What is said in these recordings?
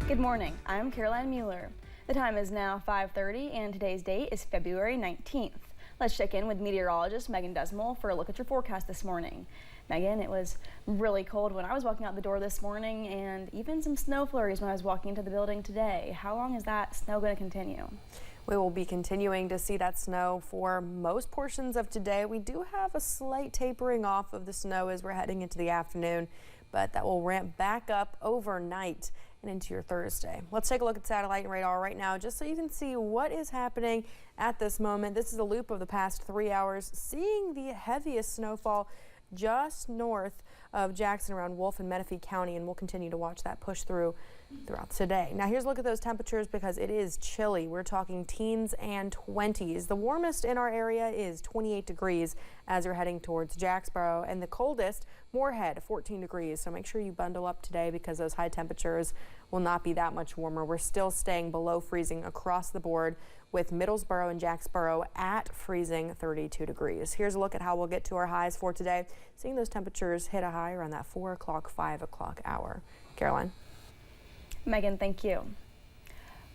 Good morning, I'm Caroline Mueller. The time is now 5:30 and today's date is February 19th. Let's check in with meteorologist Megan Desmond for a look at your forecast this morning. Megan, it was really cold when I was walking out the door this morning and even some snow flurries when I was walking into the building today. How long is that snow going to continue? We will be continuing to see that snow for most portions of today. We do have a slight tapering off of the snow as we're heading into the afternoon, but that will ramp back up overnight and into your Thursday. Let's take a look at satellite and radar right now just so you can see what is happening at this moment. This is a loop of the past 3 hours, seeing the heaviest snowfall just north of Jackson around Wolf and Menifee County, and we'll continue to watch that push throughout today. Now here's a look at those temperatures because it is chilly. We're talking teens and 20s. The warmest in our area is 28 degrees as you're heading towards Jacksboro, and the coldest, Moorhead, 14 degrees. So make sure you bundle up today because those high temperatures will not be that much warmer. We're still staying below freezing across the board, with Middlesboro and Jacksboro at freezing 32 degrees. Here's a look at how we'll get to our highs for today. Seeing those temperatures hit a high around that 4 o'clock, 5 o'clock hour. Caroline. Megan, thank you.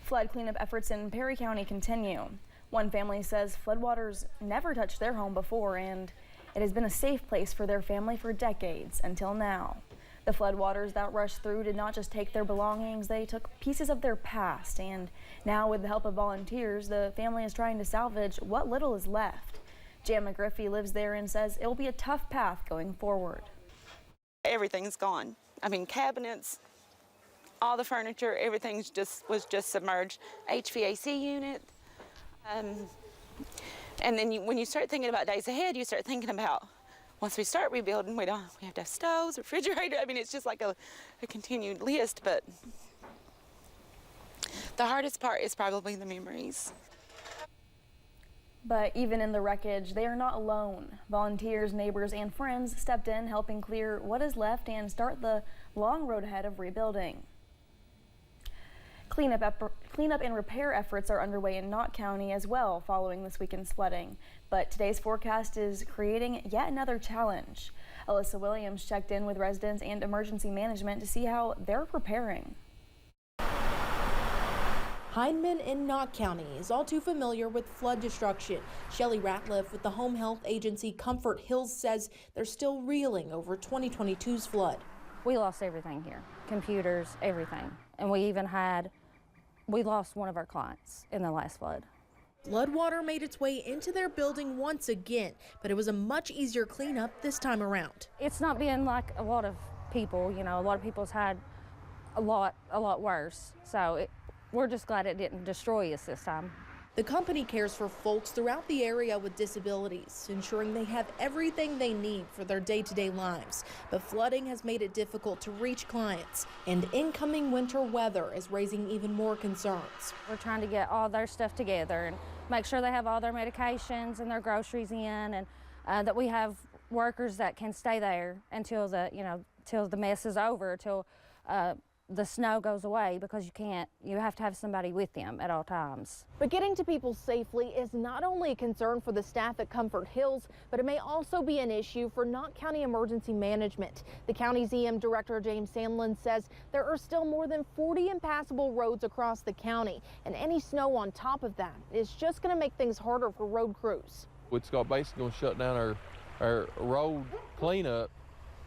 Flood cleanup efforts in Perry County continue. One family says floodwaters never touched their home before, and it has been a safe place for their family for decades until now. The floodwaters that rushed through did not just take their belongings, they took pieces of their past, and now with the help of volunteers, the family is trying to salvage what little is left. Jan McGriffey lives there and says it will be a tough path going forward. Everything's gone. I mean, cabinets, all the furniture, everything was just submerged. HVAC unit. And then when you start thinking about days ahead, you start thinking about once we start rebuilding, we have to have stoves, refrigerator. I mean, it's just like a continued list, but the hardest part is probably the memories. But even in the wreckage, they are not alone. Volunteers, neighbors, and friends stepped in, helping clear what is left and start the long road ahead of rebuilding. Cleanup and repair efforts are underway in Knott County as well following this weekend's flooding. But today's forecast is creating yet another challenge. Alyssa Williams checked in with residents and emergency management to see how they're preparing. Hindman in Knott County is all too familiar with flood destruction. Shelley Ratliff with the home health agency Comfort Hills says they're still reeling over 2022's flood. We lost everything here, computers, everything. And we lost one of our clients in the last flood. Floodwater made its way into their building once again, but it was a much easier cleanup this time around. It's not been like a lot of people, a lot of people's had a lot worse. So we're just glad it didn't destroy us this time. The company cares for folks throughout the area with disabilities, ensuring they have everything they need for their day-to-day lives. But flooding has made it difficult to reach clients, and incoming winter weather is raising even more concerns. We're trying to get all their stuff together and make sure they have all their medications and their groceries in, and that we have workers that can stay there until till the mess is over, till the snow goes away, because you have to have somebody with them at all times. But getting to people safely is not only a concern for the staff at Comfort Hills, but it may also be an issue for Knott County Emergency Management. The county's EM Director James Sandlin says there are still more than 40 impassable roads across the county, and any snow on top of that is just going to make things harder for road crews. It's basically going to shut down our road cleanup.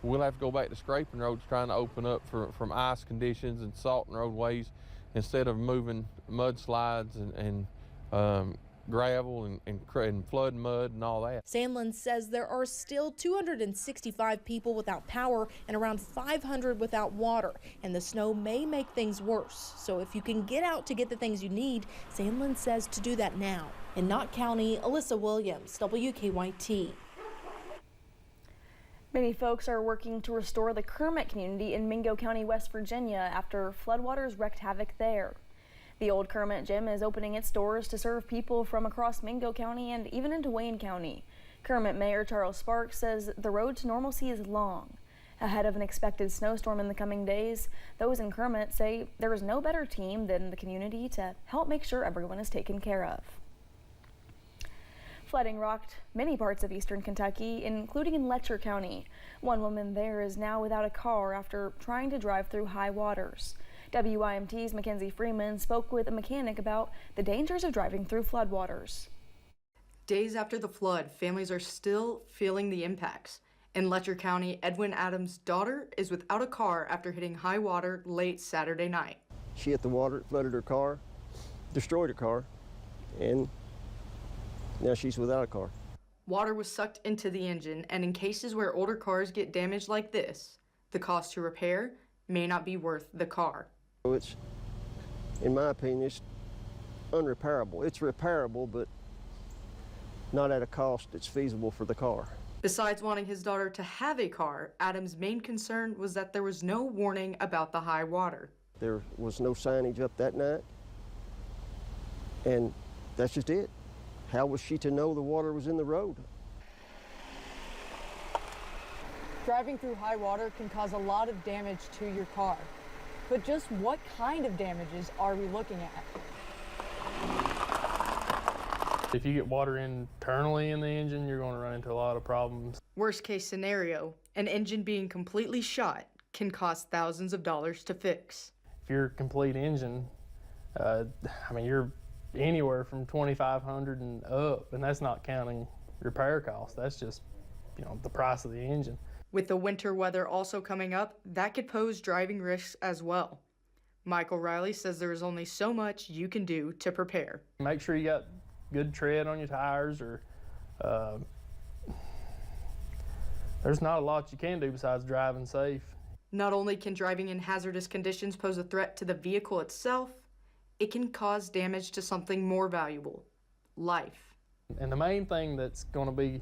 We'll have to go back to scraping roads, trying to open up from ice conditions and salting roadways instead of moving mudslides and gravel and flood mud and all that. Sandlin says there are still 265 people without power and around 500 without water, and the snow may make things worse. So if you can get out to get the things you need, Sandlin says to do that now. In Knott County, Alyssa Williams, WKYT. Many folks are working to restore the Kermit community in Mingo County, West Virginia after floodwaters wreaked havoc there. The old Kermit gym is opening its doors to serve people from across Mingo County and even into Wayne County. Kermit Mayor Charles Sparks says the road to normalcy is long. Ahead of an expected snowstorm in the coming days, those in Kermit say there is no better team than the community to help make sure everyone is taken care of. Flooding rocked many parts of eastern Kentucky, including in Letcher County. One woman there is now without a car after trying to drive through high waters. WYMT's Mackenzie Freeman spoke with a mechanic about the dangers of driving through floodwaters. Days after the flood, families are still feeling the impacts. In Letcher County, Edwin Adams' daughter is without a car after hitting high water late Saturday night. She hit the water, it flooded her car, destroyed her car, and now she's without a car. Water was sucked into the engine, and in cases where older cars get damaged like this, the cost to repair may not be worth the car. So it's, in my opinion, it's unrepairable. It's repairable, but not at a cost that's feasible for the car. Besides wanting his daughter to have a car, Adams' main concern was that there was no warning about the high water. There was no signage up that night, and that's just it. How was she to know the water was in the road? Driving through high water can cause a lot of damage to your car. But just what kind of damages are we looking at? If you get water internally in the engine, you're going to run into a lot of problems. Worst case scenario, an engine being completely shot can cost thousands of dollars to fix. If you're a complete engine, you're anywhere from $2,500 and up, and that's not counting repair costs. That's just, the price of the engine. With the winter weather also coming up, that could pose driving risks as well. Michael Riley says there is only so much you can do to prepare. Make sure you got good tread on your tires, or there's not a lot you can do besides driving safe. Not only can driving in hazardous conditions pose a threat to the vehicle itself, it can cause damage to something more valuable, life. And the main thing that's going to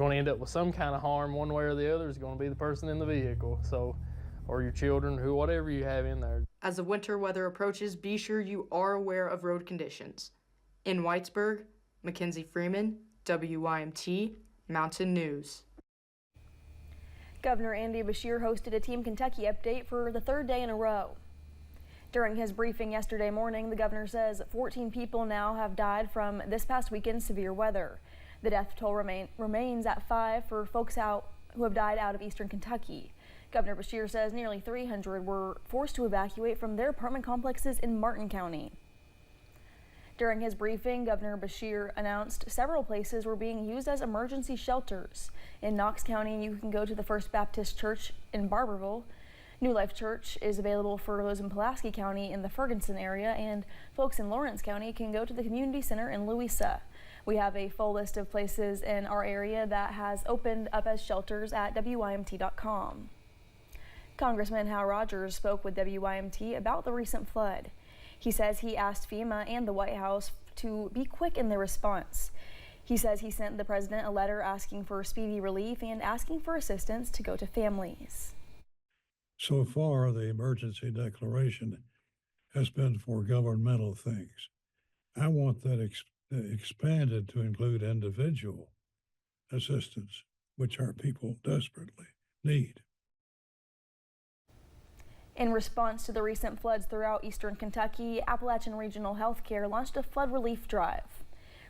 end up with some kind of harm one way or the other is going to be the person in the vehicle, or your children, whatever you have in there. As the winter weather approaches, be sure you are aware of road conditions. In Whitesburg, Mackenzie Freeman, WYMT, Mountain News. Governor Andy Beshear hosted a Team Kentucky update for the third day in a row. During his briefing yesterday morning, the governor says 14 people now have died from this past weekend's severe weather. The death toll remains at 5 for folks who have died out of eastern Kentucky. Governor Beshear says nearly 300 were forced to evacuate from their apartment complexes in Martin County. During his briefing, Governor Beshear announced several places were being used as emergency shelters. In Knox County, you can go to the First Baptist Church in Barberville. New Life Church is available for those in Pulaski County in the Ferguson area, and folks in Lawrence County can go to the Community Center in Louisa. We have a full list of places in our area that has opened up as shelters at WYMT.com. Congressman Hal Rogers spoke with WYMT about the recent flood. He says he asked FEMA and the White House to be quick in their response. He says he sent the president a letter asking for speedy relief and asking for assistance to go to families. So far, the emergency declaration has been for governmental things. I want that expanded to include individual assistance, which our people desperately need. In response to the recent floods throughout eastern Kentucky, Appalachian Regional Healthcare launched a flood relief drive.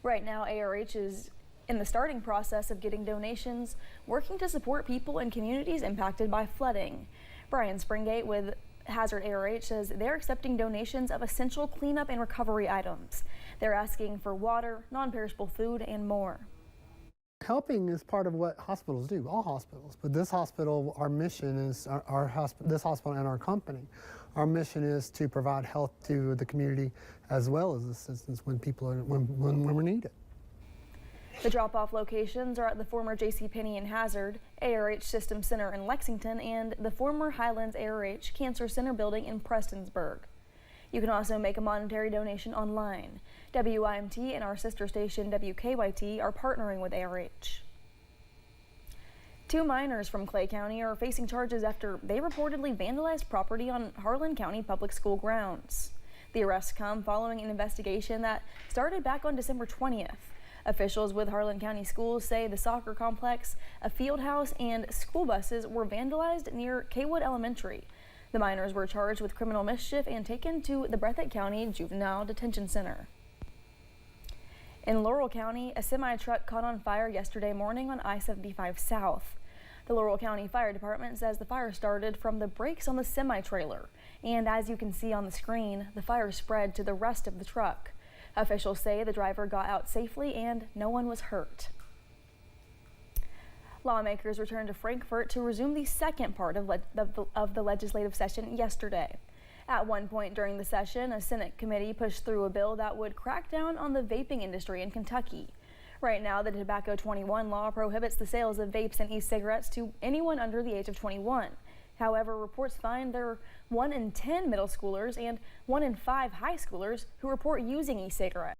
Right now, ARH is in the starting process of getting donations, working to support people in communities impacted by flooding. Brian Springate with Hazard ARH says they're accepting donations of essential cleanup and recovery items. They're asking for water, non-perishable food, and more. Helping is part of what hospitals do, all hospitals. But this hospital, our mission is, this hospital and our company, our mission is to provide health to the community as well as assistance when people are, when we need it. The drop-off locations are at the former JCPenney in Hazard, ARH System Center in Lexington, and the former Highlands ARH Cancer Center building in Prestonsburg. You can also make a monetary donation online. WYMT and our sister station WKYT are partnering with ARH. 2 minors from Clay County are facing charges after they reportedly vandalized property on Harlan County Public School grounds. The arrests come following an investigation that started back on December 20th. Officials with Harlan County Schools say the soccer complex, a field house, and school buses were vandalized near Kaywood Elementary. The minors were charged with criminal mischief and taken to the Breathitt County Juvenile Detention Center. In Laurel County, a semi-truck caught on fire yesterday morning on I-75 South. The Laurel County Fire Department says the fire started from the brakes on the semi-trailer, and as you can see on the screen, the fire spread to the rest of the truck. Officials say the driver got out safely and no one was hurt. Lawmakers returned to Frankfort to resume the second part of the legislative session yesterday. At one point during the session, a Senate committee pushed through a bill that would crack down on the vaping industry in Kentucky. Right now, the Tobacco 21 law prohibits the sales of vapes and e-cigarettes to anyone under the age of 21. However, reports find there are 1 in 10 middle schoolers and 1 in 5 high schoolers who report using e-cigarettes.